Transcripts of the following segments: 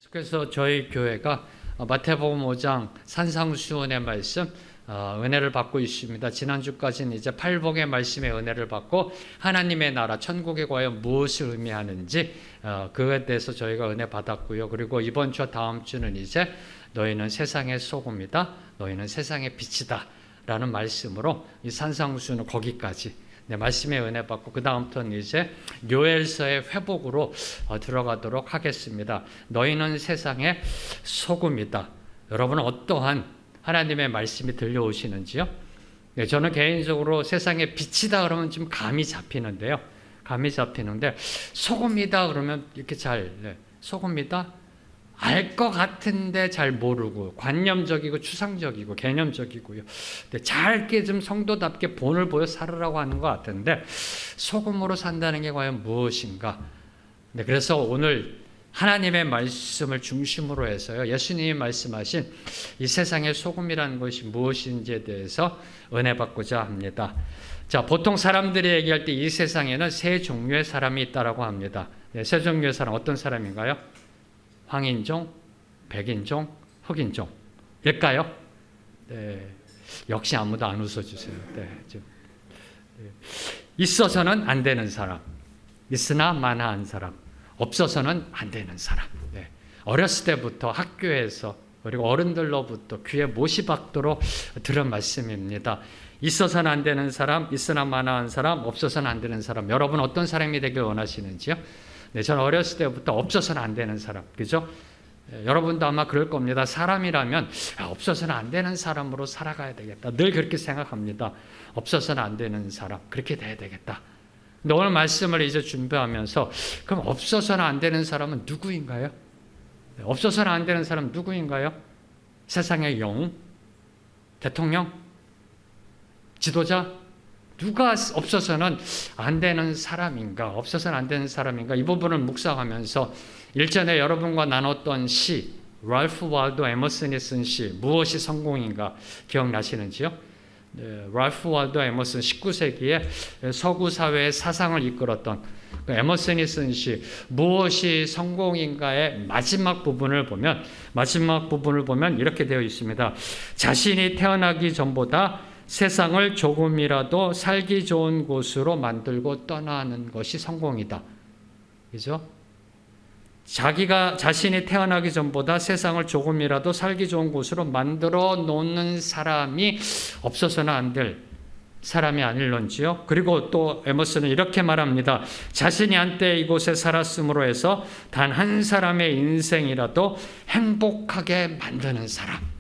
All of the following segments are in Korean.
그래서 저희 교회가 마태복음 5장 산상수훈의 말씀 은혜를 받고 있습니다. 지난주까지는 이제 팔복의 말씀의 은혜를 받고 하나님의 나라 천국에 과연 무엇을 의미하는지 그에 대해서 저희가 은혜 받았고요. 그리고 이번 주와 다음 주는 이제 너희는 세상의 소금이다, 너희는 세상의 빛이다 라는 말씀으로 이 산상수훈은 거기까지 말씀의 은혜 받고 그 다음부터는 이제 요엘서의 회복으로 들어가도록 하겠습니다. 너희는 세상의 소금이다. 여러분은 어떠한 하나님의 말씀이 들려오시는지요? 네, 저는 개인적으로 세상의 빛이다 그러면 좀 감이 잡히는데요. 감이 잡히는데 소금이다 그러면 이렇게 소금이다? 알 것 같은데 잘 모르고 관념적이고 추상적이고 개념적이고요. 잘게 좀 성도답게 본을 보여 살으라고 하는 것 같은데 소금으로 산다는 게 과연 무엇인가? 네, 그래서 오늘 하나님의 말씀을 중심으로 해서요. 예수님이 말씀하신 이 세상의 소금이라는 것이 무엇인지에 대해서 은혜 받고자 합니다. 자, 보통 사람들이 얘기할 때 이 세상에는 세 종류의 사람이 있다라고 합니다. 네, 세 종류의 사람 어떤 사람인가요? 황인종, 백인종, 흑인종 일까요? 네, 역시 아무도 안 웃어주세요. 네, 있어서는 안 되는 사람, 있으나 마나한 사람, 없어서는 안 되는 사람. 네, 어렸을 때부터 학교에서 그리고 어른들로부터 귀에 못이 박도록 들은 말씀입니다. 있어서는 안 되는 사람, 있으나 마나한 사람, 없어서는 안 되는 사람. 여러분 어떤 사람이 되길 원하시는지요? 네, 저는 어렸을 때부터 없어서는 안 되는 사람, 그죠? 여러분도 아마 그럴 겁니다. 사람이라면 없어서는 안 되는 사람으로 살아가야 되겠다. 늘 그렇게 생각합니다. 없어서는 안 되는 사람, 그렇게 돼야 되겠다. 근데 오늘 말씀을 이제 준비하면서 그럼 없어서는 안 되는 사람은 누구인가요? 없어서는 안 되는 사람은 누구인가요? 세상의 영웅? 대통령? 지도자? 누가 없어서는 안 되는 사람인가? 없어서는 안 되는 사람인가? 이 부분을 묵상하면서 일전에 여러분과 나눴던 시, 랄프 월도 에머슨이 쓴 시, 무엇이 성공인가 기억나시는지요? 네, 랄프 월도 에머슨 19세기에 서구 사회의 사상을 이끌었던 그 에머슨이 쓴 시, 무엇이 성공인가의 마지막 부분을 보면 이렇게 되어 있습니다. 자신이 태어나기 전보다 세상을 조금이라도 살기 좋은 곳으로 만들고 떠나는 것이 성공이다. 그죠? 자신이 태어나기 전보다 세상을 조금이라도 살기 좋은 곳으로 만들어 놓는 사람이 없어서는 안 될 사람이 아닐런지요. 그리고 또 에머슨은 이렇게 말합니다. 자신이 한때 이곳에 살았으므로 해서 단 한 사람의 인생이라도 행복하게 만드는 사람.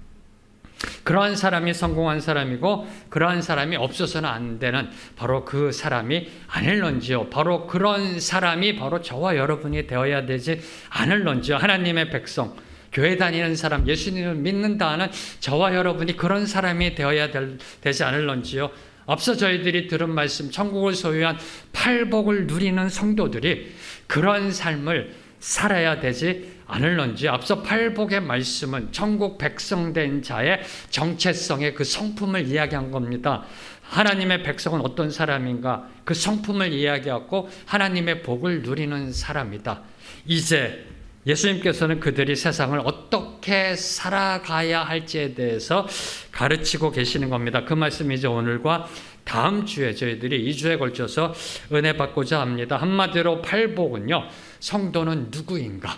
그러한 사람이 성공한 사람이고 그러한 사람이 없어서는 안 되는 바로 그 사람이 아닐런지요. 바로 그런 사람이 바로 저와 여러분이 되어야 되지 않을런지요. 하나님의 백성, 교회 다니는 사람, 예수님을 믿는다 하는 저와 여러분이 그런 사람이 되어야 되지 않을런지요. 앞서 저희들이 들은 말씀, 천국을 소유한 팔복을 누리는 성도들이 그런 삶을 살아야 되지 않을런지. 앞서 팔복의 말씀은 천국 백성된 자의 정체성의 그 성품을 이야기한 겁니다. 하나님의 백성은 어떤 사람인가? 그 성품을 이야기하고 하나님의 복을 누리는 사람이다. 이제 예수님께서는 그들이 세상을 어떻게 살아가야 할지에 대해서 가르치고 계시는 겁니다. 그 말씀이 이제 오늘과 다음 주에 저희들이 2주에 걸쳐서 은혜 받고자 합니다. 한마디로 팔복은요, 성도는 누구인가?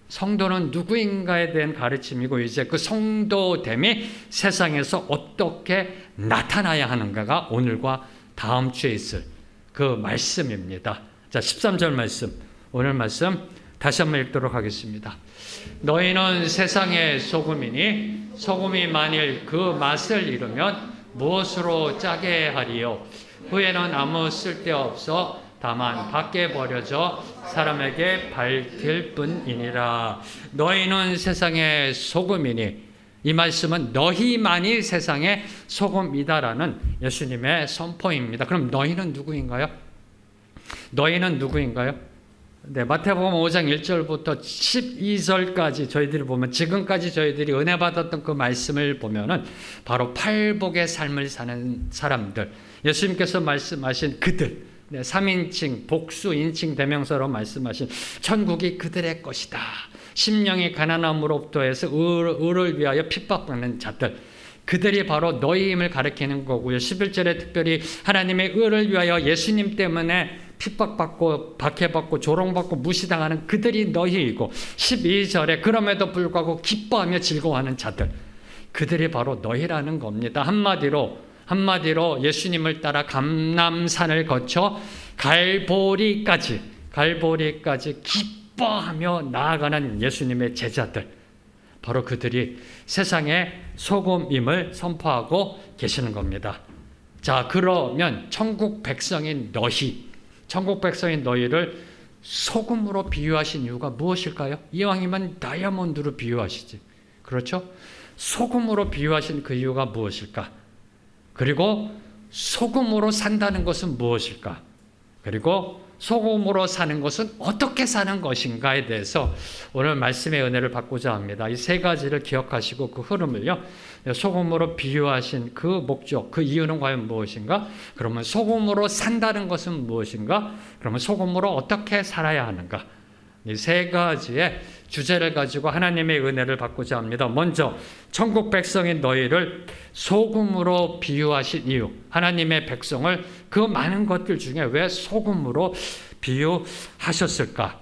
성도는 누구인가에 대한 가르침이고 이제 그 성도됨이 세상에서 어떻게 나타나야 하는가가 오늘과 다음 주에 있을 그 말씀입니다. 자, 13절 말씀, 오늘 말씀 다시 한번 읽도록 하겠습니다. 너희는 세상의 소금이니 소금이 만일 그 맛을 잃으면 무엇으로 짜게 하리요? 후에는 아무 쓸데없어 다만 밖에 버려져 사람에게 밝힐 뿐이니라. 너희는 세상의 소금이니, 이 말씀은 너희만이 세상의 소금이다라는 예수님의 선포입니다. 그럼 너희는 누구인가요? 너희는 누구인가요? 네, 마태복음 5장 1절부터 12절까지 저희들이 보면 지금까지 저희들이 은혜 받았던 그 말씀을 보면은 바로 팔복의 삶을 사는 사람들, 예수님께서 말씀하신 그들, 네, 3인칭, 복수, 인칭 대명사로 말씀하신 천국이 그들의 것이다. 심령이 가난함으로부터 해서 의를 위하여 핍박받는 자들, 그들이 바로 너희임을 가리키는 거고요. 11절에 특별히 하나님의 의를 위하여 예수님 때문에 핍박받고 박해받고 조롱받고 무시당하는 그들이 너희이고, 12절에 그럼에도 불구하고 기뻐하며 즐거워하는 자들, 그들이 바로 너희라는 겁니다. 한마디로 예수님을 따라 감람산을 거쳐 갈보리까지 기뻐하며 나아가는 예수님의 제자들, 바로 그들이 세상의 소금임을 선포하고 계시는 겁니다. 자, 그러면 천국 백성인 너희를 소금으로 비유하신 이유가 무엇일까요? 이왕이면 다이아몬드로 비유하시지. 그렇죠? 소금으로 비유하신 그 이유가 무엇일까? 그리고 소금으로 산다는 것은 무엇일까? 그리고 소금으로 사는 것은 어떻게 사는 것인가에 대해서 오늘 말씀의 은혜를 받고자 합니다. 이 세 가지를 기억하시고 그 흐름을요, 소금으로 비유하신 그 목적, 그 이유는 과연 무엇인가? 그러면 소금으로 산다는 것은 무엇인가? 그러면 소금으로 어떻게 살아야 하는가? 이 세 가지의 주제를 가지고 하나님의 은혜를 받고자 합니다. 먼저 천국 백성인 너희를 소금으로 비유하신 이유, 하나님의 백성을 그 많은 것들 중에 왜 소금으로 비유하셨을까?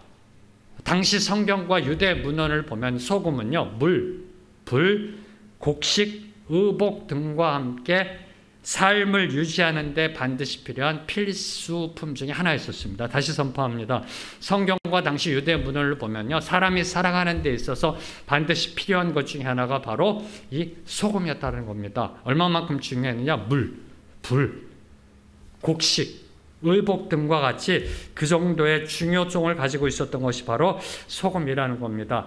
당시 성경과 유대 문헌을 보면 소금은요, 물, 불, 곡식, 의복 등과 함께 삶을 유지하는 데 반드시 필요한 필수품 중에 하나였었습니다. 다시 선포합니다. 성경과 당시 유대 문헌을 보면요, 사람이 살아가는 데 있어서 반드시 필요한 것 중에 하나가 바로 이 소금이었다는 겁니다. 얼마만큼 중요했느냐? 물, 불, 곡식, 의복 등과 같이 그 정도의 중요성을 가지고 있었던 것이 바로 소금이라는 겁니다.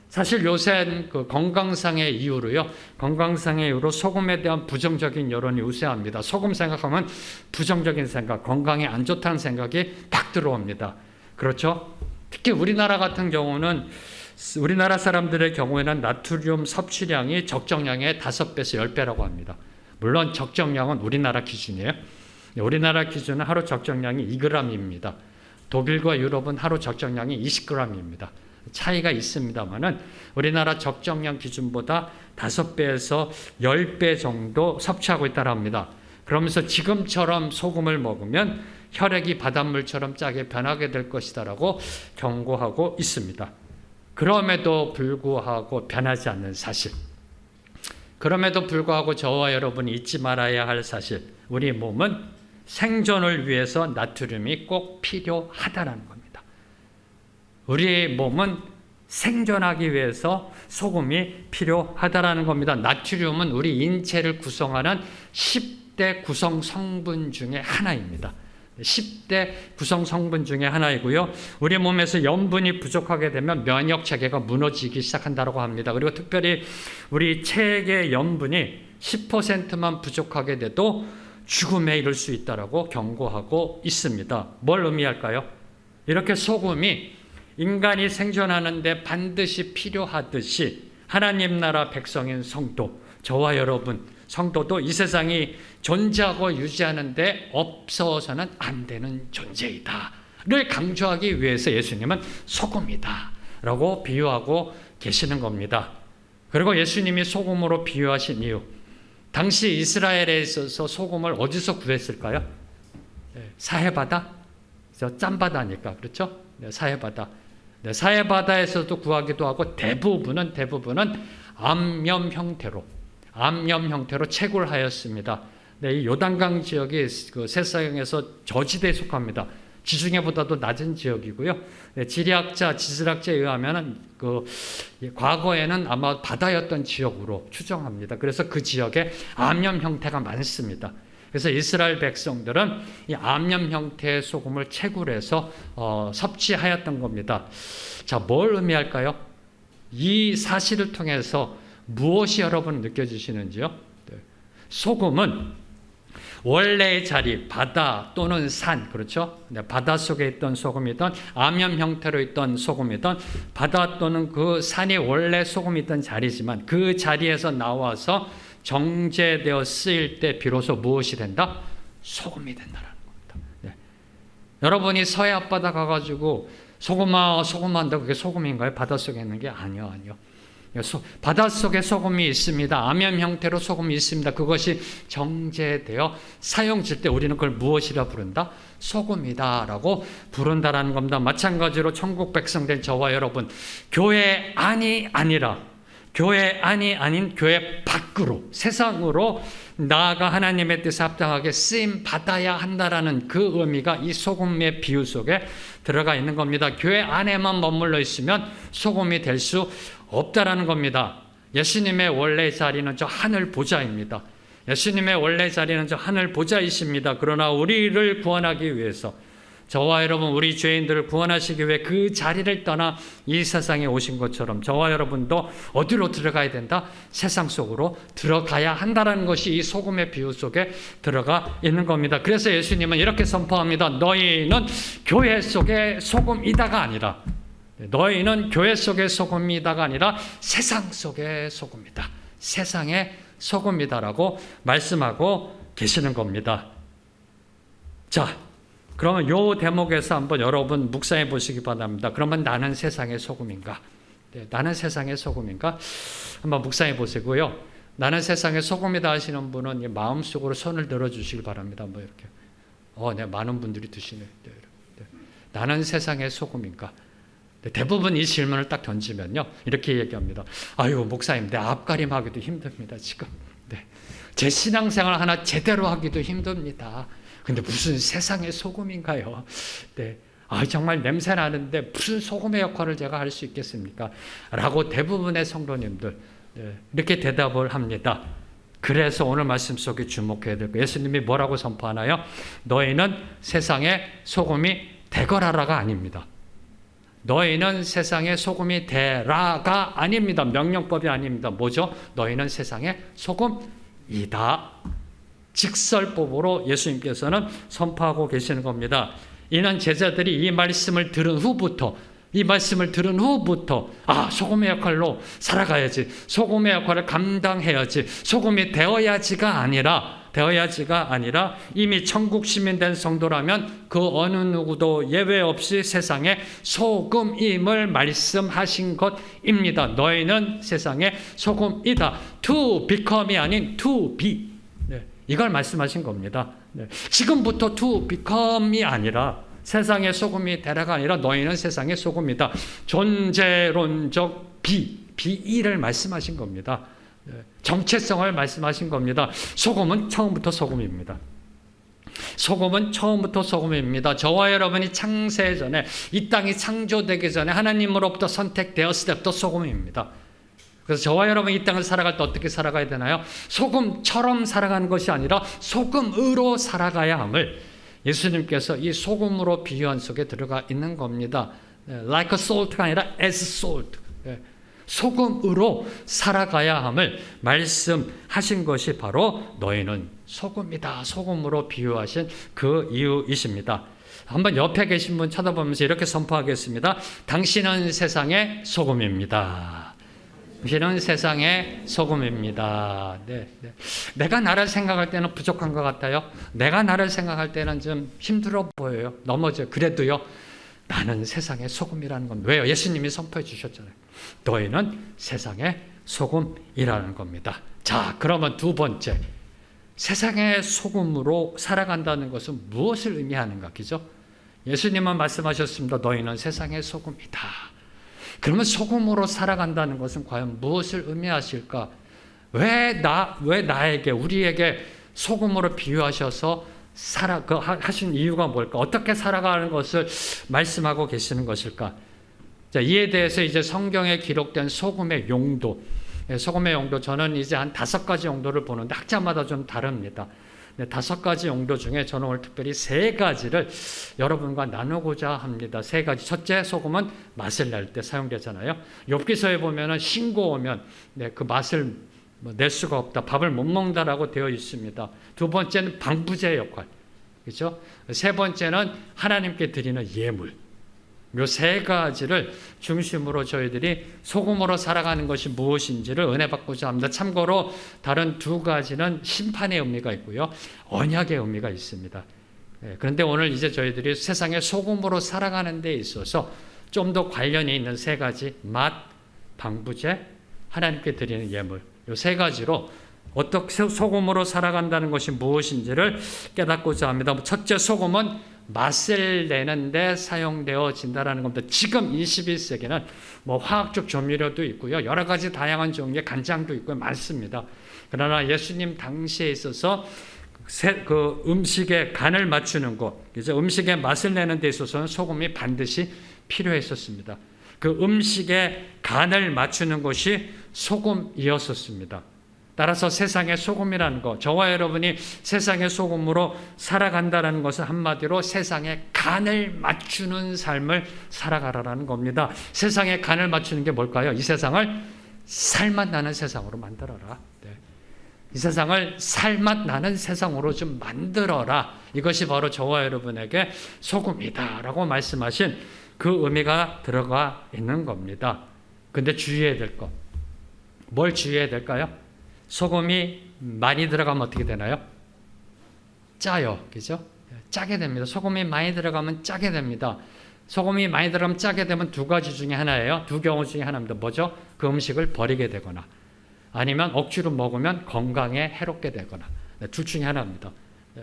사실 요새는 그 건강상의 이유로 소금에 대한 부정적인 여론이 우세합니다. 소금 생각하면 부정적인 생각, 건강에 안 좋다는 생각이 딱 들어옵니다. 그렇죠? 특히 우리나라 같은 경우는, 우리나라 사람들의 경우에는 나트륨 섭취량이 적정량의 5배에서 10배라고 합니다. 물론 적정량은 우리나라 기준이에요. 우리나라 기준은 하루 적정량이 2g입니다. 독일과 유럽은 하루 적정량이 20g입니다. 차이가 있습니다만은 우리나라 적정량 기준보다 5배에서 10배 정도 섭취하고 있다고 합니다. 그러면서 지금처럼 소금을 먹으면 혈액이 바닷물처럼 짜게 변하게 될 것이다라고 경고하고 있습니다. 그럼에도 불구하고 변하지 않는 사실, 그럼에도 불구하고 저와 여러분이 잊지 말아야 할 사실, 우리 몸은 생존을 위해서 나트륨이 꼭 필요하다는 겁니다. 우리 몸은 생존하기 위해서 소금이 필요하다는 겁니다. 나트륨은 우리 인체를 구성하는 10대 구성 성분 중에 하나입니다. 10대 구성 성분 중에 하나이고요. 우리 몸에서 염분이 부족하게 되면 면역 체계가 무너지기 시작한다고 합니다. 그리고 특별히 우리 체의 염분이 10%만 부족하게 돼도 죽음에 이를 수 있다고 경고하고 있습니다. 뭘 의미할까요? 이렇게 소금이 인간이 생존하는 데 반드시 필요하듯이 하나님 나라 백성인 성도, 저와 여러분 성도도 이 세상이 존재하고 유지하는 데 없어서는 안 되는 존재이다를 강조하기 위해서 예수님은 소금이다 라고 비유하고 계시는 겁니다. 그리고 예수님이 소금으로 비유하신 이유, 당시 이스라엘에 있어서 소금을 어디서 구했을까요? 사해바다? 짠바다니까, 그렇죠? 사해바다. 사해바다에서도 구하기도 하고 대부분은 암염 형태로 채굴하였습니다. 이 요단강 지역이 그 세상에서 저지대에 속합니다. 지중해보다도 낮은 지역이고요. 지질학자에 의하면 과거에는 아마 바다였던 지역으로 추정합니다. 그래서 그 지역에 암염 형태가 많습니다. 그래서 이스라엘 백성들은 이 암염 형태의 소금을 채굴해서 섭취하였던 겁니다. 자, 뭘 의미할까요? 이 사실을 통해서 무엇이 여러분 느껴지시는지요? 소금은 원래의 자리, 바다 또는 산, 그렇죠? 바다 속에 있던 소금이든 암염 형태로 있던 소금이든 바다 또는 그 산이 원래 소금이 있던 자리지만 그 자리에서 나와서 정제되어 쓰일 때 비로소 무엇이 된다? 소금이 된다는 겁니다. 여러분이 서해 앞바다 가가지고 소금아 한다고 그게 소금인가요? 바닷속에 있는 게 아니요. 바닷속에 소금이 있습니다. 암염 형태로 소금이 있습니다. 그것이 정제되어 사용될 때 우리는 그걸 무엇이라 부른다? 소금이다 라고 부른다라는 겁니다. 마찬가지로 천국 백성 된 저와 여러분, 교회 안이 아니라 교회 안이 아닌 교회 밖으로, 세상으로 나아가 하나님의 뜻에 합당하게 쓰임 받아야 한다라는 그 의미가 이 소금의 비유 속에 들어가 있는 겁니다. 교회 안에만 머물러 있으면 소금이 될 수 없다라는 겁니다. 예수님의 원래 자리는 저 하늘 보좌입니다. 예수님의 원래 자리는 저 하늘 보좌이십니다. 그러나 우리를 구원하기 위해서, 저와 여러분, 우리 죄인들을 구원하시기 위해 그 자리를 떠나 이 세상에 오신 것처럼 저와 여러분도 어디로 들어가야 된다? 세상 속으로 들어가야 한다는 것이 이 소금의 비유 속에 들어가 있는 겁니다. 그래서 예수님은 이렇게 선포합니다. 너희는 교회 속의 소금이다가 아니라, 너희는 교회 속의 소금이다가 아니라 세상 속의 소금이다. 세상의 소금이다라고 말씀하고 계시는 겁니다. 자, 그러면 요 대목에서 한번 여러분 묵상해 보시기 바랍니다. 그러면 나는 세상의 소금인가? 네, 나는 세상의 소금인가? 한번 묵상해 보시고요. 나는 세상의 소금이다 하시는 분은 마음속으로 손을 들어주시기 바랍니다. 뭐 이렇게. 네, 많은 분들이 드시네. 네, 네. 나는 세상의 소금인가? 네, 대부분 이 질문을 딱 던지면요, 이렇게 얘기합니다. 아유, 목사님, 내 앞가림하기도 힘듭니다, 지금. 네. 제 신앙생활 하나 제대로 하기도 힘듭니다. 근데 무슨 세상의 소금인가요? 네. 정말 냄새 나는데 무슨 소금의 역할을 제가 할 수 있겠습니까? 라고 대부분의 성도님들, 네, 이렇게 대답을 합니다. 그래서 오늘 말씀 속에 주목해야 될 거예요. 예수님이 뭐라고 선포하나요? 너희는 세상의 소금이 되거라라가 아닙니다. 너희는 세상의 소금이 되라가 아닙니다. 명령법이 아닙니다. 뭐죠? 너희는 세상의 소금이다. 직설법으로 예수님께서는 선포하고 계시는 겁니다. 이는 제자들이 이 말씀을 들은 후부터 소금의 역할로 살아가야지, 소금의 역할을 감당해야지, 소금이 되어야지가 아니라 이미 천국 시민 된 성도라면 그 어느 누구도 예외 없이 세상의 소금임을 말씀하신 것입니다. 너희는 세상의 소금이다. To become이 아닌 to be. 네, 이걸 말씀하신 겁니다. 네, 지금부터 to become이 아니라, 세상의 소금이 되라가 아니라 너희는 세상의 소금이다. 존재론적 비의를 말씀하신 겁니다. 정체성을 말씀하신 겁니다. 소금은 처음부터 소금입니다. 소금은 처음부터 소금입니다. 저와 여러분이 창세 전에, 이 땅이 창조되기 전에 하나님으로부터 선택되었을 때부터 소금입니다. 그래서 저와 여러분이 이 땅을 살아갈 때 어떻게 살아가야 되나요? 소금처럼 살아가는 것이 아니라 소금으로 살아가야 함을 예수님께서 이 소금으로 비유한 속에 들어가 있는 겁니다. Like a salt가 아니라 as salt. 소금으로 살아가야 함을 말씀하신 것이 바로 너희는 소금이다. 소금으로 비유하신 그 이유이십니다. 한번 옆에 계신 분 쳐다보면서 이렇게 선포하겠습니다. 당신은 세상의 소금입니다. 당신은 세상의 소금입니다. 네. 내가 나를 생각할 때는 부족한 것 같아요. 내가 나를 생각할 때는 좀 힘들어 보여요. 넘어져요. 그래도요, 나는 세상의 소금이라는 건 왜요? 예수님이 선포해 주셨잖아요. 너희는 세상의 소금이라는 겁니다. 자, 그러면 두 번째, 세상의 소금으로 살아간다는 것은 무엇을 의미하는가? 그죠? 예수님은 말씀하셨습니다. 너희는 세상의 소금이다. 그러면 소금으로 살아간다는 것은 과연 무엇을 의미하실까? 왜 나에게, 우리에게 소금으로 비유하셔서 하신 이유가 뭘까? 어떻게 살아가는 것을 말씀하고 계시는 것일까? 자, 이에 대해서 이제 성경에 기록된 소금의 용도, 저는 이제 한 5가지 용도를 보는데 학자마다 좀 다릅니다. 5가지 용도 중에 저는 오늘 특별히 3가지를 여러분과 나누고자 합니다. 3가지. 첫째, 소금은 맛을 낼 때 사용되잖아요. 욥기서에 보면은 싱거우면 그 맛을 낼 수가 없다, 밥을 못 먹는다라고 되어 있습니다. 두 번째는 방부제 역할, 그렇죠? 세 번째는 하나님께 드리는 예물. 이 3가지를 중심으로 저희들이 소금으로 살아가는 것이 무엇인지를 은혜 받고자 합니다. 참고로 다른 2가지는 심판의 의미가 있고요, 언약의 의미가 있습니다. 그런데 오늘 이제 저희들이 세상의 소금으로 살아가는 데 있어서 좀 더 관련이 있는 세 가지, 맛, 방부제, 하나님께 드리는 예물, 이 세 가지로 어떻게 소금으로 살아간다는 것이 무엇인지를 깨닫고자 합니다. 첫째, 소금은 맛을 내는데 사용되어진다는 겁니다. 지금 21세기는 뭐 화학적 조미료도 있고요, 여러 가지 다양한 종류의 간장도 있고요, 많습니다. 그러나 예수님 당시에 있어서 그 음식의 간을 맞추는 것, 이제 음식의 맛을 내는 데 있어서는 소금이 반드시 필요했었습니다. 그 음식의 간을 맞추는 것이 소금이었었습니다. 따라서 세상의 소금이라는 것, 저와 여러분이 세상의 소금으로 살아간다는 것은 한마디로 세상의 간을 맞추는 삶을 살아가라는 겁니다. 세상의 간을 맞추는 게 뭘까요? 이 세상을 살맛 나는 세상으로 만들어라. 이 세상을 살맛 나는 세상으로 좀 만들어라. 이것이 바로 저와 여러분에게 소금이다라고 말씀하신 그 의미가 들어가 있는 겁니다. 근데 주의해야 될 것, 뭘 주의해야 될까요? 소금이 많이 들어가면 어떻게 되나요? 짜요. 그죠? 짜게 됩니다. 소금이 많이 들어가면 짜게 됩니다. 소금이 많이 들어가면 짜게 되면 두 가지 중에 하나예요. 두 경우 중에 하나입니다. 뭐죠? 그 음식을 버리게 되거나 아니면 억지로 먹으면 건강에 해롭게 되거나, 둘 중에 하나입니다.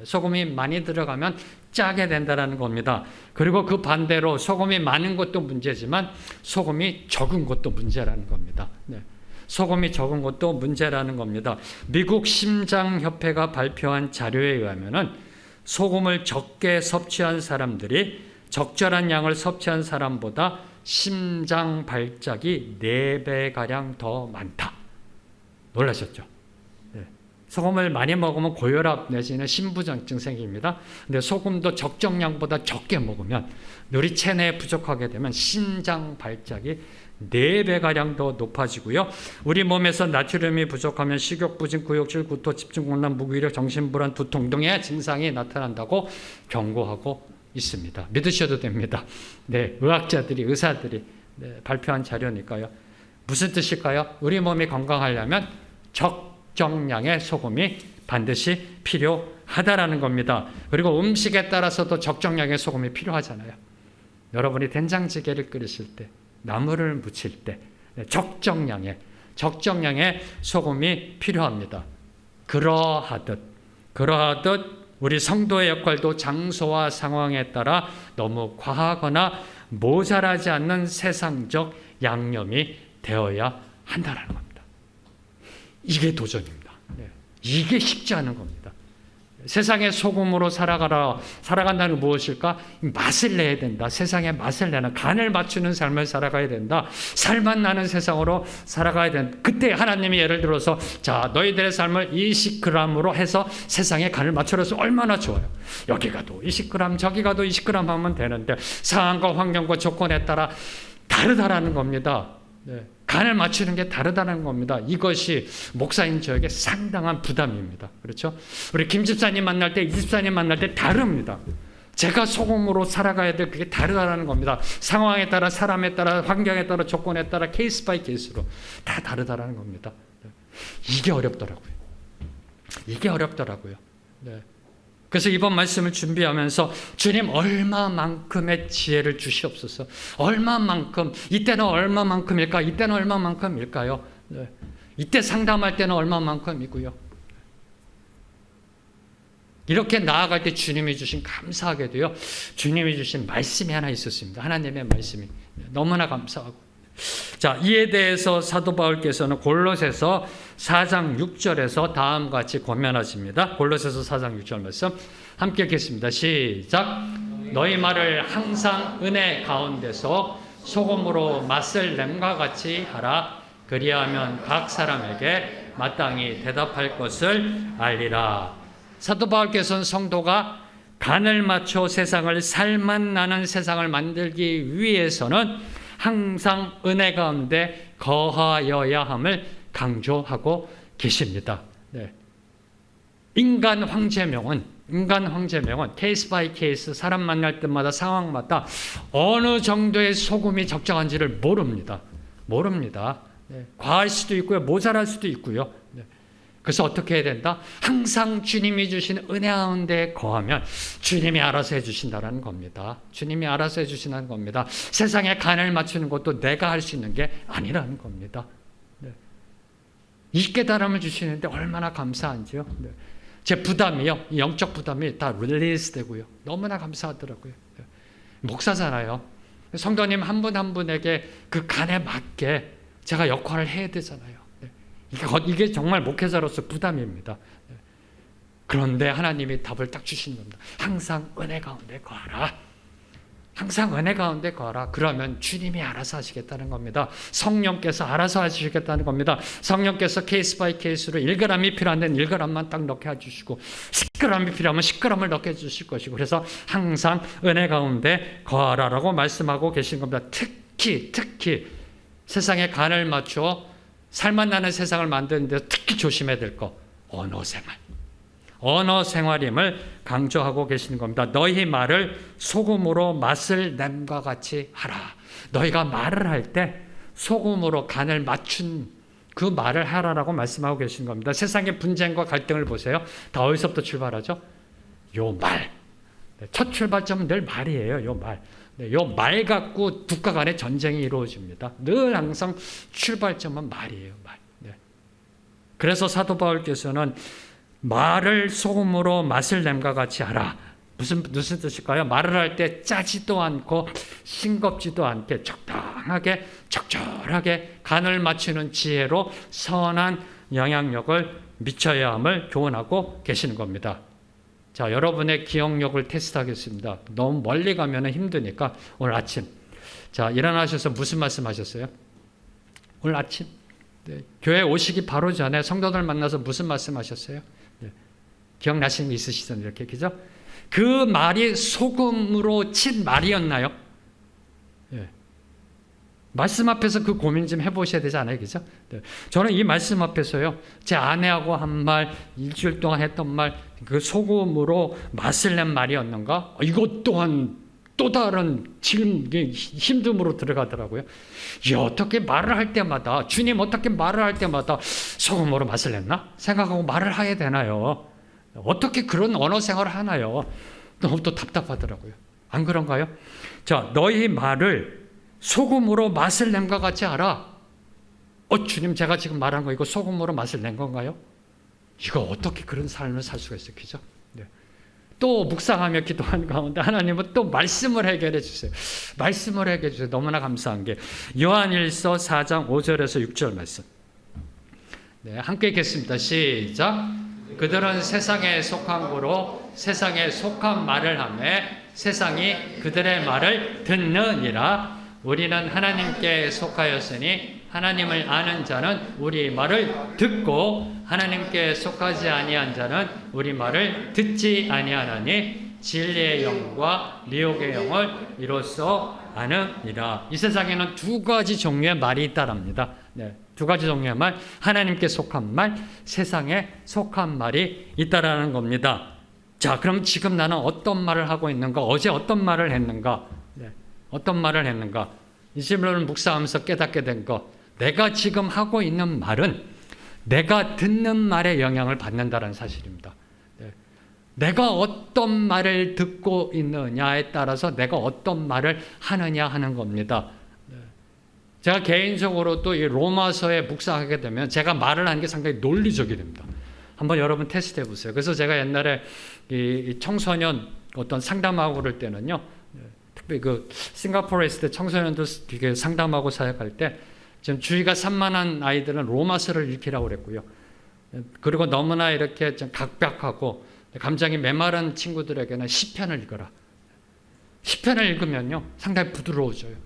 소금이 많이 들어가면 짜게 된다는 겁니다. 그리고 그 반대로 소금이 많은 것도 문제지만 소금이 적은 것도 문제라는 겁니다. 소금이 적은 것도 문제라는 겁니다. 미국 심장협회가 발표한 자료에 의하면 소금을 적게 섭취한 사람들이 적절한 양을 섭취한 사람보다 심장 발작이 4배가량 더 많다. 놀라셨죠? 소금을 많이 먹으면 고혈압 내지는 심부전증 생깁니다. 근데 소금도 적정량보다 적게 먹으면 우리 체내에 부족하게 되면 심장 발작이 4배가량 더 높아지고요. 우리 몸에서 나트륨이 부족하면 식욕부진, 구역질, 구토, 집중곤란, 무기력, 정신불안, 두통 등의 증상이 나타난다고 경고하고 있습니다. 믿으셔도 됩니다. 의학자들이, 의사들이 발표한 자료니까요. 무슨 뜻일까요? 우리 몸이 건강하려면 적정량의 소금이 반드시 필요하다라는 겁니다. 그리고 음식에 따라서도 적정량의 소금이 필요하잖아요. 여러분이 된장찌개를 끓이실 때, 나물을 무칠 때 적정량의 소금이 필요합니다. 그러하듯 우리 성도의 역할도 장소와 상황에 따라 너무 과하거나 모자라지 않는 세상적 양념이 되어야 한다는 겁니다. 이게 도전입니다. 이게 쉽지 않은 겁니다. 세상의 소금으로 살아간다는 건 무엇일까? 맛을 내야 된다. 세상에 맛을 내는, 간을 맞추는 삶을 살아가야 된다. 살맛 나는 세상으로 살아가야 된다. 그때 하나님이 예를 들어서 자, 너희들의 삶을 20g으로 해서 세상에 간을 맞춰서 얼마나 좋아요. 여기 가도 20g, 저기 가도 20g 하면 되는데 상황과 환경과 조건에 따라 다르다라는 겁니다. 간을 맞추는 게 다르다는 겁니다. 이것이 목사인 저에게 상당한 부담입니다. 그렇죠? 우리 김 집사님 만날 때, 이 집사님 만날 때 다릅니다. 제가 소금으로 살아가야 될 그게 다르다는 겁니다. 상황에 따라, 사람에 따라, 환경에 따라, 조건에 따라, 케이스 바이 케이스로 다 다르다는 겁니다. 이게 어렵더라고요. 그래서 이번 말씀을 준비하면서 주님 얼마만큼의 지혜를 주시옵소서. 얼마만큼, 이때는 얼마만큼일까? 이때는 얼마만큼일까요? 이때 상담할 때는 얼마만큼이고요. 이렇게 나아갈 때 주님이 주신, 감사하게도요, 주님이 주신 말씀이 하나 있었습니다. 하나님의 말씀이 너무나 감사하고. 자, 이에 대해서 사도 바울께서는 골로새서 4장 6절에서 다음과 같이 권면하십니다. 골로새서 4장 6절 말씀 함께 읽겠습니다. 시작. 너희 말을 항상 은혜 가운데서 소금으로 맛을 냄과 같이 하라. 그리하면 각 사람에게 마땅히 대답할 것을 알리라. 사도 바울께서는 성도가 간을 맞춰 세상을 살맛 나는 세상을 만들기 위해서는 항상 은혜 가운데 거하여야 함을 강조하고 계십니다. 인간 황제명은 케이스 바이 케이스, 사람 만날 때마다 상황마다 어느 정도의 소금이 적정한지를 모릅니다. 과할 수도 있고요, 모자랄 수도 있고요. 그래서 어떻게 해야 된다? 항상 주님이 주신 은혜 가운데 거하면 주님이 알아서 해주신다는 겁니다. 주님이 알아서 해주신다는 겁니다. 세상에 간을 맞추는 것도 내가 할 수 있는 게 아니라는 겁니다. 네. 이 깨달음을 주시는데 얼마나 감사한지요. 네. 제 부담이요, 영적 부담이 다 릴리스 되고요. 너무나 감사하더라고요. 네. 목사잖아요. 성도님 한 분 한 분에게 그 간에 맞게 제가 역할을 해야 되잖아요. 이게 정말 목회자로서 부담입니다. 그런데 하나님이 답을 딱 주시는 겁니다. 항상 은혜 가운데 거하라. 항상 은혜 가운데 거하라. 그러면 주님이 알아서 하시겠다는 겁니다. 성령께서 알아서 하시겠다는 겁니다. 성령께서 케이스 바이 케이스로 1g이 필요한 데는 1g만 딱 넣게 해주시고 10g이 필요하면 10g을 넣게 해주실 것이고 그래서 항상 은혜 가운데 거하라라고 말씀하고 계신 겁니다. 특히 세상에 간을 맞추어 살맛 나는 세상을 만드는데 특히 조심해야 될 거 언어 생활. 언어 생활임을 강조하고 계시는 겁니다. 너희 말을 소금으로 맛을 냄과 같이 하라. 너희가 말을 할 때 소금으로 간을 맞춘 그 말을 하라라고 말씀하고 계시는 겁니다. 세상의 분쟁과 갈등을 보세요. 다 어디서부터 출발하죠? 요 말. 첫 출발점은 늘 말이에요. 요 말. 요 말 갖고 국가 간의 전쟁이 이루어집니다. 늘 항상 출발점은 말이에요. 말. 네. 그래서 사도 바울께서는 말을 소금으로 맛을 냄과 같이 하라. 무슨 뜻일까요? 말을 할 때 짜지도 않고 싱겁지도 않게 적절하게 간을 맞추는 지혜로 선한 영향력을 미쳐야 함을 교훈하고 계시는 겁니다. 자, 여러분의 기억력을 테스트하겠습니다. 너무 멀리 가면 힘드니까 오늘 아침 자 일어나셔서 무슨 말씀하셨어요? 오늘 아침 네, 교회 오시기 바로 전에 성도들 만나서 무슨 말씀하셨어요? 네, 기억나시는 게 있으시잖아요. 이렇게 그죠? 그 말이 소금으로 친 말이었나요? 네. 말씀 앞에서 그 고민 좀 해보셔야 되지 않아요? 그죠? 네. 저는 이 말씀 앞에서요, 제 아내하고 한 말, 일주일 동안 했던 말, 그 소금으로 맛을 낸 말이었는가? 이것 또한 또 다른 힘듦으로 들어가더라고요. 어떻게 말을 할 때마다, 주님 어떻게 말을 할 때마다 소금으로 맛을 냈나? 생각하고 말을 해야 되나요? 어떻게 그런 언어 생활을 하나요? 너무 또 답답하더라고요. 안 그런가요? 자, 너희 말을 소금으로 맛을 낸과 같이 하라. 주님 제가 지금 말한 거 이거 소금으로 맛을 낸 건가요? 이거 어떻게 그런 삶을 살 수가 있어요? 그죠? 네. 또 묵상하며 기도하는 가운데 하나님은 또 말씀을 해결해 주세요. 말씀을 해결해 주세요. 너무나 감사한 게 요한일서 4장 5절에서 6절 말씀. 네, 함께 읽겠습니다. 시작. 그들은 세상에 속한 거로 세상에 속한 말을 하며 세상이 그들의 말을 듣느니라. 우리는 하나님께 속하였으니 하나님을 아는 자는 우리 말을 듣고 하나님께 속하지 아니한 자는 우리 말을 듣지 아니하나니 진리의 영과 미혹의 영을 이로써 아느니라. 이 세상에는 두 가지 종류의 말이 있다랍니다. 네, 두 가지 종류의 말, 하나님께 속한 말, 세상에 속한 말이 있다라는 겁니다. 자, 그럼 지금 나는 어떤 말을 하고 있는가? 어제 어떤 말을 했는가? 네, 어떤 말을 했는가? 이 질문을 묵상하면서 깨닫게 된 것. 내가 지금 하고 있는 말은 내가 듣는 말에 영향을 받는다는 사실입니다. 네. 내가 어떤 말을 듣고 있느냐에 따라서 내가 어떤 말을 하느냐 하는 겁니다. 네. 제가 개인적으로도 이 로마서에 묵상하게 되면 제가 말을 하는 게 상당히 논리적이 됩니다. 한번 여러분 테스트 해보세요. 그래서 제가 옛날에 이 청소년 어떤 상담하고 그럴 때는요, 특별히 그 싱가포르에 있을 때 청소년들 상담하고 사역할 때 지금 주의가 산만한 아이들은 로마서를 읽히라고 그랬고요. 그리고 너무나 이렇게 좀 각박하고 감정이 메마른 친구들에게는 시편을 읽어라. 시편을 읽으면요, 상당히 부드러워져요.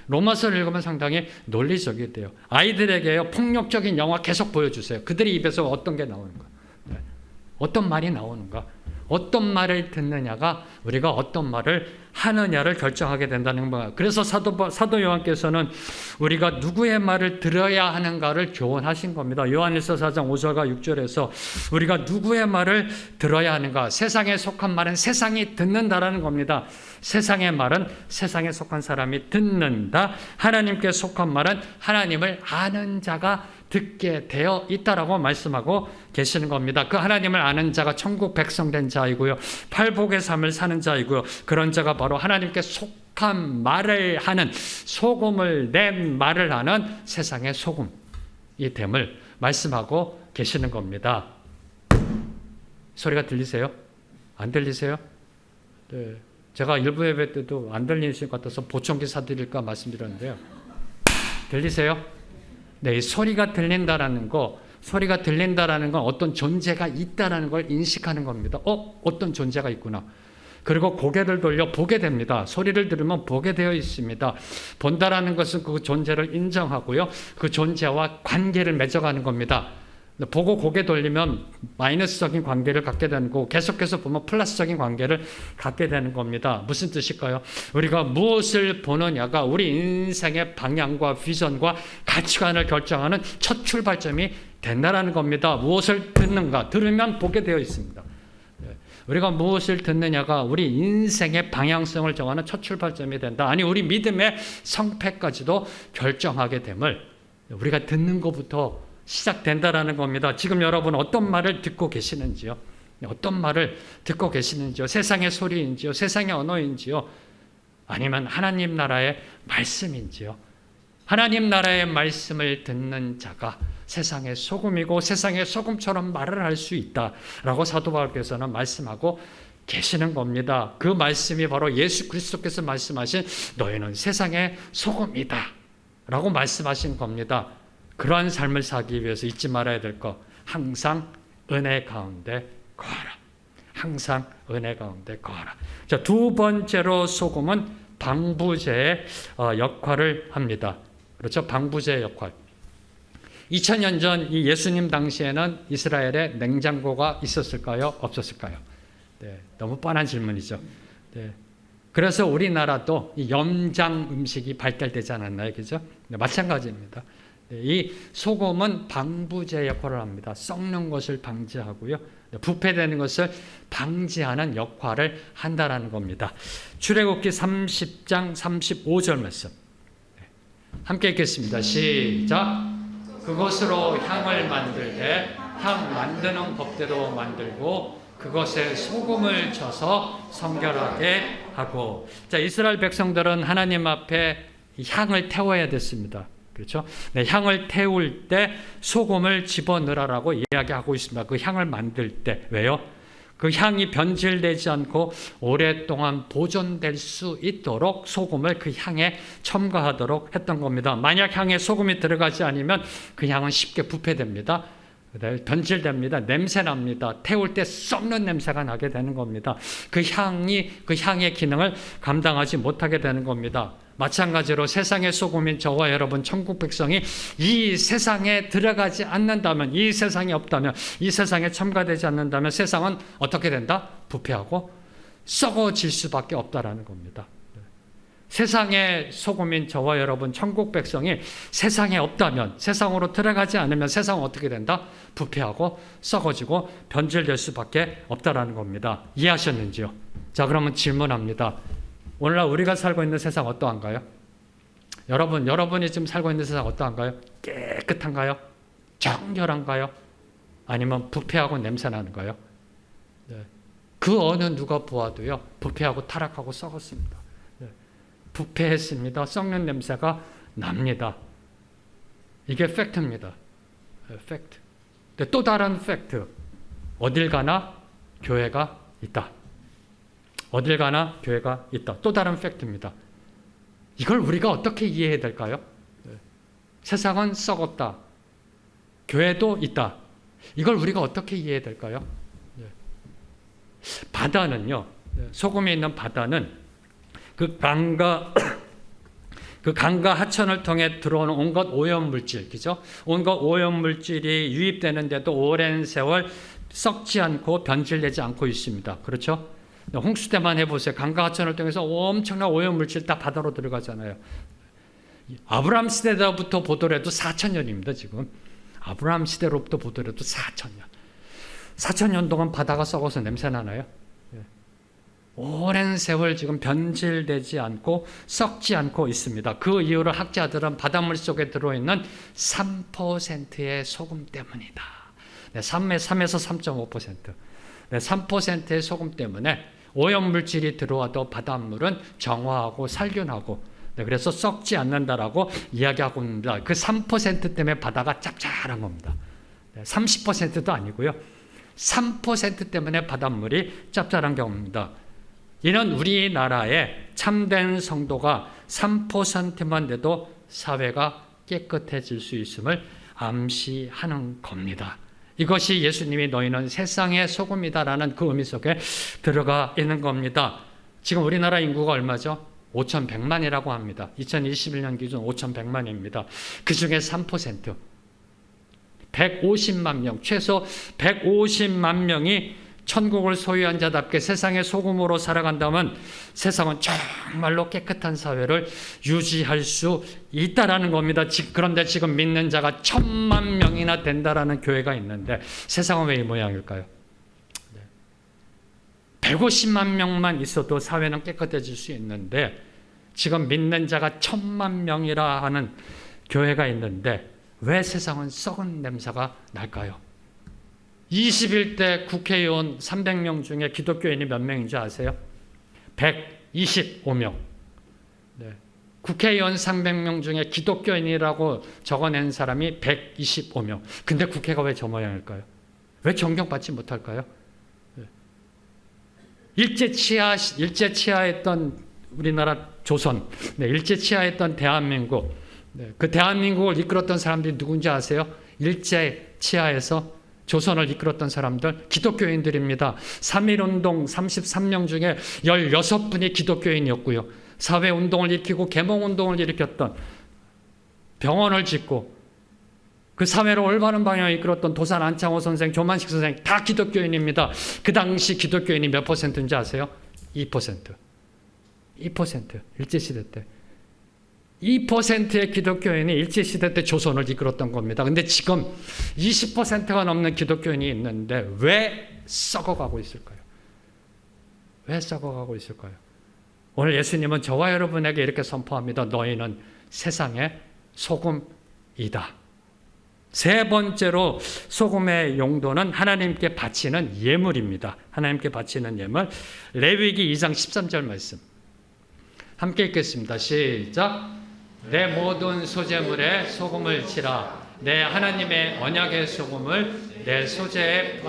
로마서를 읽으면 상당히 논리적이 돼요. 아이들에게요, 폭력적인 영화 계속 보여주세요. 그들의 입에서 어떤 게 나오는가, 어떤 말이 나오는가, 어떤 말을 듣느냐가 우리가 어떤 말을 하느냐를 결정하게 된다는 거예요. 그래서 사도 요한께서는 우리가 누구의 말을 들어야 하는가를 교훈하신 겁니다. 요한일서 4장 5절과 6절에서 우리가 누구의 말을 들어야 하는가, 세상에 속한 말은 세상이 듣는다라는 겁니다. 세상의 말은 세상에 속한 사람이 듣는다. 하나님께 속한 말은 하나님을 아는 자가 듣게 되어 있다라고 말씀하고 계시는 겁니다. 그 하나님을 아는 자가 천국 백성 된 자이고요, 팔복의 삶을 사는 자이고요, 그런 자가 바로 하나님께 속한 말을 하는, 소금을 낸 말을 하는 세상의 소금이 됨을 말씀하고 계시는 겁니다. 소리가 들리세요? 안 들리세요? 네. 제가 일부 예배 때도 안 들리실 것 같아서 보청기 사드릴까 말씀드렸는데요. 들리세요? 네, 이 소리가 들린다라는 건 어떤 존재가 있다라는 걸 인식하는 겁니다. 어떤 존재가 있구나. 그리고 고개를 돌려 보게 됩니다. 소리를 들으면 보게 되어 있습니다. 본다라는 것은 그 존재를 인정하고요, 그 존재와 관계를 맺어가는 겁니다. 보고 고개 돌리면 마이너스적인 관계를 갖게 되는 거고, 계속해서 보면 플러스적인 관계를 갖게 되는 겁니다. 무슨 뜻일까요? 우리가 무엇을 보느냐가 우리 인생의 방향과 비전과 가치관을 결정하는 첫 출발점이 된다라는 겁니다. 무엇을 듣는가, 들으면 보게 되어 있습니다. 우리가 무엇을 듣느냐가 우리 인생의 방향성을 정하는 첫 출발점이 된다. 아니, 우리 믿음의 성패까지도 결정하게 됨을 우리가 듣는 것부터 시작된다라는 겁니다. 지금 여러분 어떤 말을 듣고 계시는지요? 어떤 말을 듣고 계시는지요? 세상의 소리인지요? 세상의 언어인지요? 아니면 하나님 나라의 말씀인지요? 하나님 나라의 말씀을 듣는 자가 세상의 소금이고 세상의 소금처럼 말을 할 수 있다라고 사도 바울께서는 말씀하고 계시는 겁니다. 그 말씀이 바로 예수 그리스도께서 말씀하신 너희는 세상의 소금이다 라고 말씀하신 겁니다. 그러한 삶을 살기 위해서 잊지 말아야 될 것, 항상 은혜 가운데 거하라. 항상 은혜 가운데 거하라. 자, 두 번째로 소금은 방부제의 역할을 합니다. 그렇죠? 방부제의 역할. 2000년 전 이 예수님 당시에는 이스라엘에 냉장고가 있었을까요? 없었을까요? 네, 너무 뻔한 질문이죠. 네. 그래서 우리나라도 이 염장 음식이 발달되지 않았나요? 그죠? 네, 마찬가지입니다. 이 소금은 방부제 역할을 합니다. 썩는 것을 방지하고요, 부패되는 것을 방지하는 역할을 한다라는 겁니다. 출애굽기 30장 35절 말씀 함께 읽겠습니다. 시작. 그것으로 향을 만들되 향 만드는 법대로 만들고 그것에 소금을 쳐서 성결하게 하고. 자, 이스라엘 백성들은 하나님 앞에 향을 태워야 됐습니다. 그렇죠? 네, 향을 태울 때 소금을 집어넣으라고 이야기하고 있습니다. 그 향을 만들 때. 왜요? 그 향이 변질되지 않고 오랫동안 보존될 수 있도록 소금을 그 향에 첨가하도록 했던 겁니다. 만약 향에 소금이 들어가지 않으면 그 향은 쉽게 부패됩니다. 변질됩니다. 냄새 납니다. 태울 때 썩는 냄새가 나게 되는 겁니다. 그 향의 기능을 감당하지 못하게 되는 겁니다. 마찬가지로 세상의 소금인 저와 여러분 천국 백성이 이 세상에 들어가지 않는다면, 이 세상이 없다면, 이 세상에 첨가되지 않는다면 세상은 어떻게 된다? 부패하고 썩어질 수밖에 없다라는 겁니다. 세상의 소금인 저와 여러분 천국 백성이 세상에 없다면, 세상으로 들어가지 않으면 세상은 어떻게 된다? 부패하고 썩어지고 변질될 수밖에 없다라는 겁니다. 이해하셨는지요? 자, 그러면 질문합니다. 오늘날 우리가 살고 있는 세상 어떠한가요? 여러분이 지금 살고 있는 세상 어떠한가요? 깨끗한가요? 정결한가요? 아니면 부패하고 냄새 나는가요? 네. 그 어느 누가 보아도요, 부패하고 타락하고 썩었습니다. 네. 부패했습니다. 썩는 냄새가 납니다. 이게 팩트입니다. 팩트. 또 다른 팩트. 어딜 가나 교회가 있다. 어딜 가나 교회가 있다. 또 다른 팩트입니다. 이걸 우리가 어떻게 이해해야 될까요? 세상은 썩었다. 교회도 있다. 이걸 우리가 어떻게 이해해야 될까요? 바다는요, 소금이 있는 바다는 그 강과 하천을 통해 들어오는 온갖 오염물질, 그죠? 온갖 오염물질이 유입되는데도 오랜 세월 썩지 않고 변질되지 않고 있습니다. 그렇죠? 홍수 때만 해보세요. 강과 하천을 통해서 엄청난 오염물질 다 바다로 들어가잖아요. 아브라함 시대부터 보더라도 4,000년입니다. 지금 아브라함 시대로부터 보더라도 4,000년. 4,000년 동안 바다가 썩어서 냄새 나나요? 오랜 세월 지금 변질되지 않고 썩지 않고 있습니다. 그 이유를 학자들은 바닷물 속에 들어있는 3%의 소금 때문이다. 3에서 3.5%. 3%의 소금 때문에 오염물질이 들어와도 바닷물은 정화하고 살균하고 그래서 썩지 않는다라고 이야기하고 있습니다. 그 3% 때문에 바다가 짭짤한 겁니다. 30%도 아니고요. 3% 때문에 바닷물이 짭짤한 경우입니다. 이는 우리나라의 참된 성도가 3%만 돼도 사회가 깨끗해질 수 있음을 암시하는 겁니다. 이것이 예수님이 너희는 세상의 소금이다라는 그 의미 속에 들어가 있는 겁니다. 지금 우리나라 인구가 얼마죠? 5,100만이라고 합니다. 2021년 기준 5,100만입니다. 그 중에 3%, 150만 명, 최소 150만 명이 천국을 소유한 자답게 세상의 소금으로 살아간다면 세상은 정말로 깨끗한 사회를 유지할 수 있다라는 겁니다. 그런데 지금 믿는 자가 1,000만 명이나 된다라는 교회가 있는데 세상은 왜 이 모양일까요? 150만 명만 있어도 사회는 깨끗해질 수 있는데 지금 믿는 자가 1,000만 명이라 하는 교회가 있는데 왜 세상은 썩은 냄새가 날까요? 21대 국회의원 300명 중에 기독교인이 몇 명인 줄 아세요? 125명. 국회의원 300명 중에 기독교인이라고 적어낸 사람이 125명. 근데 국회가 왜 저 모양일까요? 왜 존경받지 못할까요? 일제치하했던 우리나라 조선, 일제치하했던 대한민국, 그 대한민국을 이끌었던 사람들이 누군지 아세요? 일제치하에서 조선을 이끌었던 사람들 기독교인들입니다. 3.1운동 33명 중에 16분이 기독교인이었고요. 사회운동을 일으키고 계몽운동을 일으켰던, 병원을 짓고 그 사회를 올바른 방향을 이끌었던 도산 안창호 선생, 조만식 선생 다 기독교인입니다. 그 당시 기독교인이 몇 %인지 아세요? 2%. 2% 일제시대 때 2%의 기독교인이 일제시대 때 조선을 이끌었던 겁니다. 근데 지금 20%가 넘는 기독교인이 있는데 왜 썩어가고 있을까요? 왜 썩어가고 있을까요? 오늘 예수님은 저와 여러분에게 이렇게 선포합니다. 너희는 세상의 소금이다. 세 번째로 소금의 용도는 하나님께 바치는 예물입니다. 하나님께 바치는 예물. 레위기 2장 13절 말씀 함께 읽겠습니다. 시작. 내 모든 소재물에 소금을 치라. 내 하나님의 언약의 소금을 내 소재에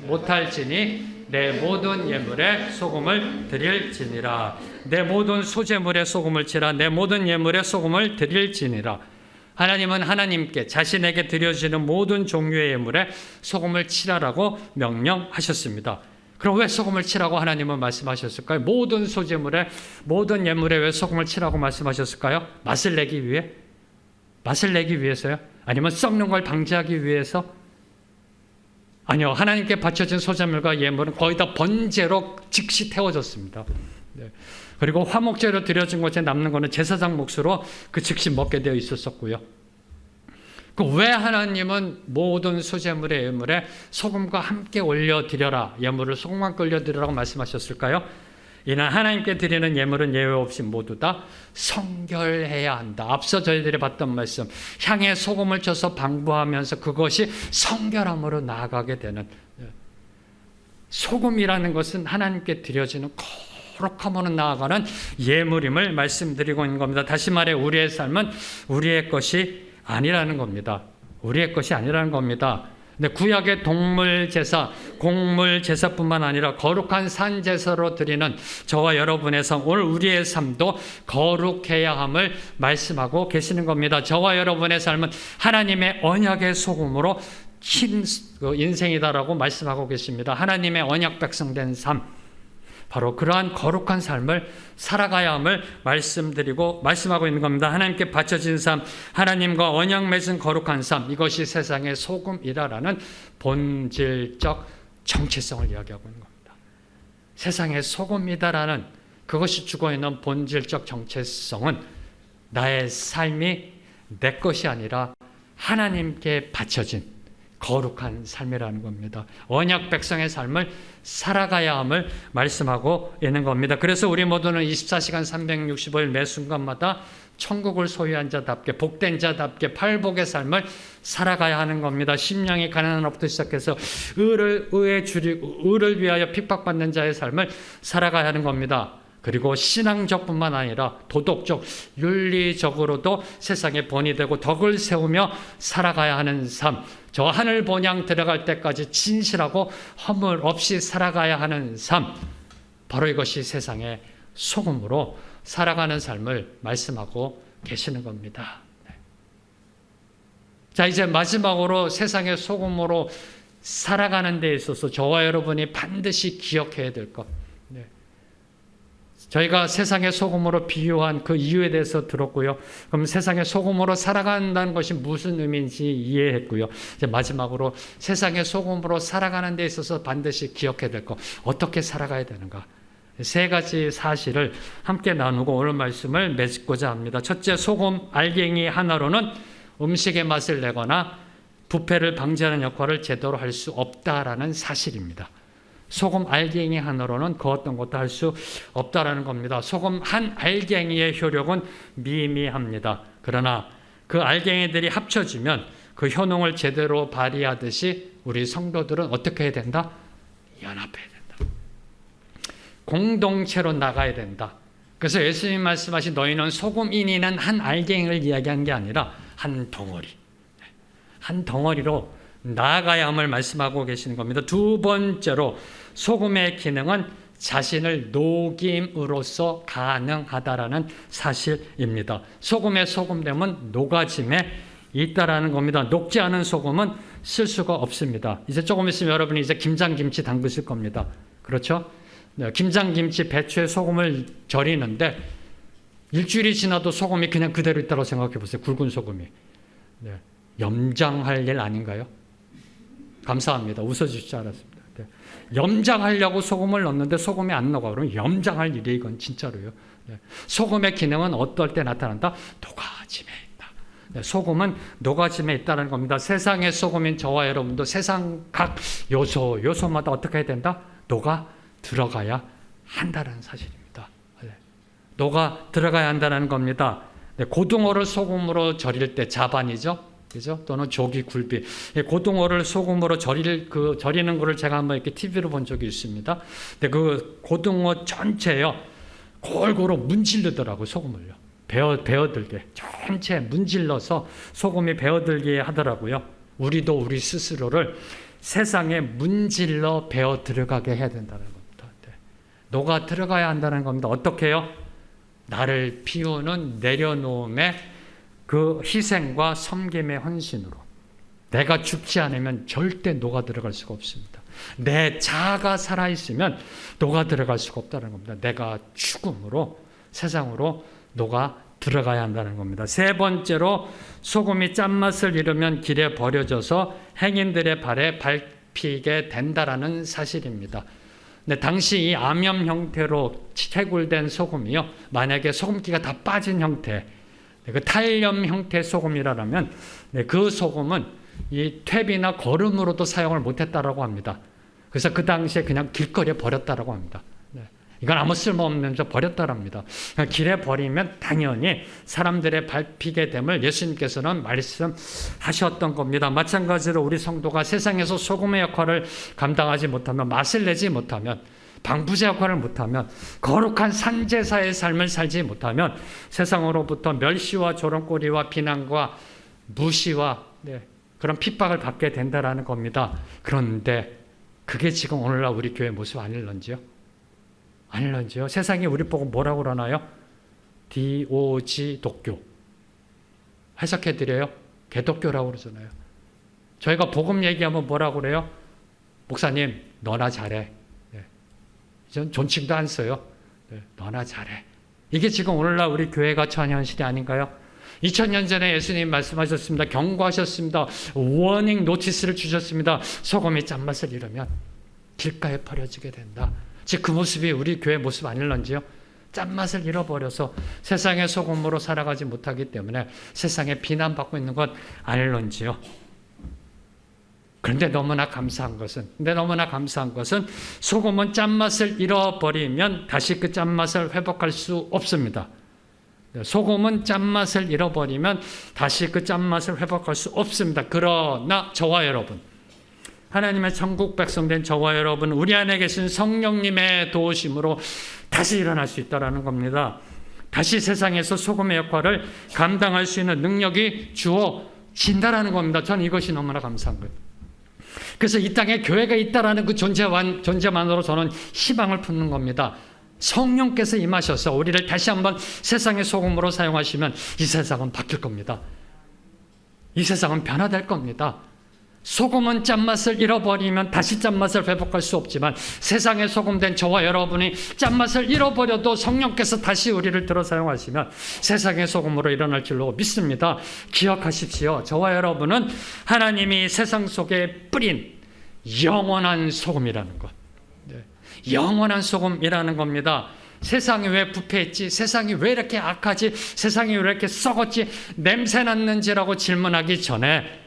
못할지니 내 모든 예물에 소금을 드릴지니라. 내 모든 소재물에 소금을 치라. 내 모든 예물에 소금을 드릴지니라. 하나님은 하나님께 자신에게 드려지는 모든 종류의 예물에 소금을 치라라고 명령하셨습니다. 그럼 왜 소금을 치라고 하나님은 말씀하셨을까요? 모든 소재물에, 모든 예물에 왜 소금을 치라고 말씀하셨을까요? 맛을 내기 위해? 맛을 내기 위해서요? 아니면 썩는 걸 방지하기 위해서? 아니요. 하나님께 바쳐진 소재물과 예물은 거의 다 번제로 즉시 태워졌습니다. 네. 그리고 화목제로 드려진 것에 남는 것은 제사장 몫으로 그 즉시 먹게 되어 있었고요. 왜 하나님은 모든 소재물의 예물에 소금과 함께 올려드려라, 예물을 소금과 올려드리라고 말씀하셨을까요? 이는 하나님께 드리는 예물은 예외 없이 모두 다 성결해야 한다. 앞서 저희들이 봤던 말씀, 향에 소금을 쳐서 방부하면서 그것이 성결함으로 나아가게 되는, 소금이라는 것은 하나님께 드려지는 거룩함으로 나아가는 예물임을 말씀드리고 있는 겁니다. 다시 말해 우리의 삶은 우리의 것이 아니라는 겁니다. 우리의 것이 아니라는 겁니다. 근데 구약의 동물 제사, 곡물 제사뿐만 아니라 거룩한 산 제사로 드리는 저와 여러분의 삶, 오늘 우리의 삶도 거룩해야 함을 말씀하고 계시는 겁니다. 저와 여러분의 삶은 하나님의 언약의 소금으로 친 인생이다라고 말씀하고 계십니다. 하나님의 언약 백성된 삶, 바로 그러한 거룩한 삶을 살아가야 함을 말씀하고 있는 겁니다. 하나님께 바쳐진 삶, 하나님과 언약 맺은 거룩한 삶, 이것이 세상의 소금이라는 본질적 정체성을 이야기하고 있는 겁니다. 세상의 소금이다라는 그것이 죽어있는 본질적 정체성은 나의 삶이 내 것이 아니라 하나님께 바쳐진 거룩한 삶이라는 겁니다. 언약 백성의 삶을 살아가야 함을 말씀하고 있는 겁니다. 그래서 우리 모두는 24시간 365일 매 순간마다 천국을 소유한 자답게 복된 자답게 팔복의 삶을 살아가야 하는 겁니다. 심령이 가난한 업부터 시작해서 의를 위하여 핍박받는 자의 삶을 살아가야 하는 겁니다. 그리고 신앙적뿐만 아니라 도덕적, 윤리적으로도 세상에 본이 되고 덕을 세우며 살아가야 하는 삶, 저 하늘 본향 들어갈 때까지 진실하고 허물 없이 살아가야 하는 삶, 바로 이것이 세상의 소금으로 살아가는 삶을 말씀하고 계시는 겁니다. 자, 이제 마지막으로 세상의 소금으로 살아가는 데 있어서 저와 여러분이 반드시 기억해야 될 것. 저희가 세상의 소금으로 비유한 그 이유에 대해서 들었고요. 그럼 세상의 소금으로 살아간다는 것이 무슨 의미인지 이해했고요. 이제 마지막으로 세상의 소금으로 살아가는 데 있어서 반드시 기억해야 될 것. 어떻게 살아가야 되는가. 세 가지 사실을 함께 나누고 오늘 말씀을 맺고자 합니다. 첫째, 소금 알갱이 하나로는 음식의 맛을 내거나 부패를 방지하는 역할을 제대로 할 수 없다라는 사실입니다. 소금 알갱이 하나로는 그 어떤 것도 할 수 없다라는 겁니다. 소금 한 알갱이의 효력은 미미합니다. 그러나 그 알갱이들이 합쳐지면 그 효능을 제대로 발휘하듯이 우리 성도들은 어떻게 해야 된다? 연합해야 된다. 공동체로 나가야 된다. 그래서 예수님 말씀하신 너희는 소금이니는 한 알갱이를 이야기한 게 아니라 한 덩어리. 한 덩어리로 나아가야 함을 말씀하고 계시는 겁니다. 두 번째로 소금의 기능은 자신을 녹임으로써 가능하다라는 사실입니다. 소금의 소금됨은 녹아짐에 있다라는 겁니다. 녹지 않은 소금은 쓸 수가 없습니다. 이제 조금 있으면 여러분이 이제 김장김치 담그실 겁니다. 그렇죠? 네, 김장김치 배추에 소금을 절이는데 일주일이 지나도 소금이 그냥 그대로 있다고 생각해 보세요. 굵은 소금이. 네, 염장할 일 아닌가요? 감사합니다. 웃어주시지 않았습니다. 네. 염장하려고 소금을 넣는데 소금이 안 녹아. 그러면 염장할 일이 이건 진짜로요. 네. 소금의 기능은 어떨 때 나타난다? 녹아짐에 있다. 네. 소금은 녹아짐에 있다는 겁니다. 세상의 소금인 저와 여러분도 세상 각 요소마다 어떻게 해야 된다? 녹아 들어가야 한다는 사실입니다. 네. 녹아 들어가야 한다는 겁니다. 네. 고등어를 소금으로 절일 때 자반이죠. 그죠? 또는 조기 굴비. 고등어를 소금으로 절이는 거를 제가 한번 이렇게 TV로 본 적이 있습니다. 근데 그 고등어 전체요, 골고루 문질르더라고요, 소금을요. 베어들게. 전체 문질러서 소금이 베어들게 하더라고요. 우리도 우리 스스로를 세상에 문질러 베어 들어가게 해야 된다는 겁니다. 네. 녹아 들어가야 한다는 겁니다. 어떻게 해요? 나를 피우는 내려놓음에 그 희생과 섬김의 헌신으로 내가 죽지 않으면 절대 녹아 들어갈 수가 없습니다. 내 자아가 살아있으면 녹아 들어갈 수가 없다는 겁니다. 내가 죽음으로 세상으로 녹아 들어가야 한다는 겁니다. 세 번째로 소금이 짠맛을 잃으면 길에 버려져서 행인들의 발에 밟히게 된다라는 사실입니다. 근데 당시 이 암염 형태로 채굴된 소금이요, 만약에 소금기가 다 빠진 형태, 그 탈염 형태의 소금이라면 그 소금은 이 퇴비나 거름으로도 사용을 못했다라고 합니다. 그래서 그 당시에 그냥 길거리에 버렸다라고 합니다. 이건 아무 쓸모없는데 버렸다랍니다. 길에 버리면 당연히 사람들의 밟히게 됨을 예수님께서는 말씀하셨던 겁니다. 마찬가지로 우리 성도가 세상에서 소금의 역할을 감당하지 못하면, 맛을 내지 못하면, 방부제 역할을 못하면, 거룩한 산제사의 삶을 살지 못하면 세상으로부터 멸시와 조롱거리와 비난과 무시와 그런 핍박을 받게 된다라는 겁니다. 그런데 그게 지금 오늘날 우리 교회 모습 아닐런지요? 아닐런지요? 세상이 우리 보고 뭐라고 그러나요? DOG 독교. 해석해드려요? 개독교라고 그러잖아요. 저희가 복음 얘기하면 뭐라고 그래요? 목사님, 너나 잘해. 전 존칭도 안 써요. 너나 잘해. 이게 지금 오늘날 우리 교회가 처한 현실이 아닌가요? 2000년 전에 예수님 말씀하셨습니다. 경고하셨습니다. 워닝 노티스를 주셨습니다. 소금이 짠맛을 잃으면 길가에 버려지게 된다. 즉 그 모습이 우리 교회 모습 아닐런지요? 짠맛을 잃어버려서 세상의 소금으로 살아가지 못하기 때문에 세상에 비난받고 있는 것 아닐런지요? 그런데 너무나 감사한 것은 소금은 짠맛을 잃어버리면 다시 그 짠맛을 회복할 수 없습니다. 소금은 짠맛을 잃어버리면 다시 그 짠맛을 회복할 수 없습니다. 그러나 저와 여러분, 하나님의 천국 백성된 저와 여러분, 우리 안에 계신 성령님의 도우심으로 다시 일어날 수 있다는 겁니다. 다시 세상에서 소금의 역할을 감당할 수 있는 능력이 주어진다는 겁니다. 저는 이것이 너무나 감사한 거예요. 그래서 이 땅에 교회가 있다는 그 존재만으로 저는 희망을 품는 겁니다. 성령께서 임하셔서 우리를 다시 한번 세상의 소금으로 사용하시면 이 세상은 바뀔 겁니다. 이 세상은 변화될 겁니다. 소금은 짠맛을 잃어버리면 다시 짠맛을 회복할 수 없지만 세상의 소금된 저와 여러분이 짠맛을 잃어버려도 성령께서 다시 우리를 들어 사용하시면 세상의 소금으로 일어날 줄로 믿습니다. 기억하십시오. 저와 여러분은 하나님이 세상 속에 뿌린 영원한 소금이라는 것. 영원한 소금이라는 겁니다. 세상이 왜 부패했지? 세상이 왜 이렇게 악하지? 세상이 왜 이렇게 썩었지? 냄새 났는지라고 질문하기 전에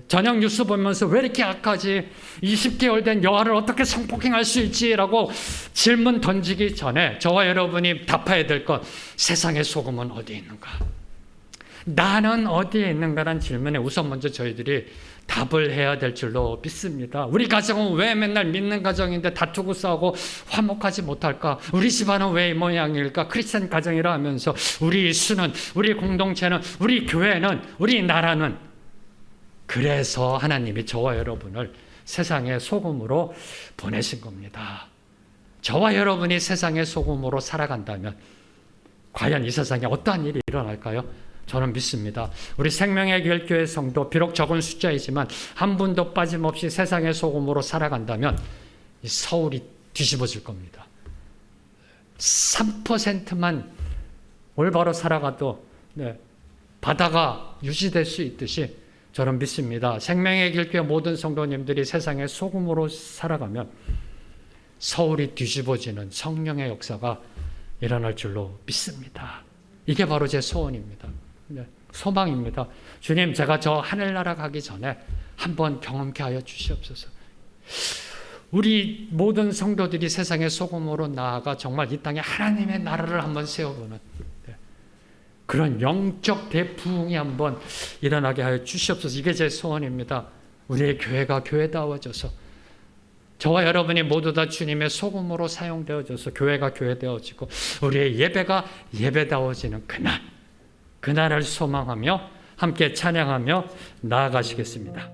저녁 뉴스 보면서 왜 이렇게 악하지? 20개월 된 여아를 어떻게 성폭행할 수 있지라고 질문 던지기 전에 저와 여러분이 답해야 될 것, 세상의 소금은 어디에 있는가? 나는 어디에 있는가라는 질문에 우선 먼저 저희들이 답을 해야 될 줄로 믿습니다. 우리 가정은 왜 맨날 믿는 가정인데 다투고 싸우고 화목하지 못할까? 우리 집안은 왜 이 모양일까? 크리스찬 가정이라 하면서 우리 수는, 우리 공동체는, 우리 교회는, 우리 나라는, 그래서 하나님이 저와 여러분을 세상의 소금으로 보내신 겁니다. 저와 여러분이 세상의 소금으로 살아간다면 과연 이 세상에 어떠한 일이 일어날까요? 저는 믿습니다. 우리 생명의 길 교회 성도, 비록 적은 숫자이지만 한 분도 빠짐없이 세상의 소금으로 살아간다면 이 서울이 뒤집어질 겁니다. 3%만 올바로 살아가도 바다가 유지될 수 있듯이 저는 믿습니다. 생명의 길 교회 모든 성도님들이 세상의 소금으로 살아가면 서울이 뒤집어지는 성령의 역사가 일어날 줄로 믿습니다. 이게 바로 제 소원입니다. 소망입니다. 주님, 제가 저 하늘나라 가기 전에 한번 경험케 하여 주시옵소서. 우리 모든 성도들이 세상의 소금으로 나아가 정말 이 땅에 하나님의 나라를 한번 세워보는 그런 영적 대부흥이 한번 일어나게 하여 주시옵소서. 이게 제 소원입니다. 우리의 교회가 교회다워져서 저와 여러분이 모두 다 주님의 소금으로 사용되어져서 교회가 교회되어지고 우리의 예배가 예배다워지는 그날을 소망하며 함께 찬양하며 나아가시겠습니다.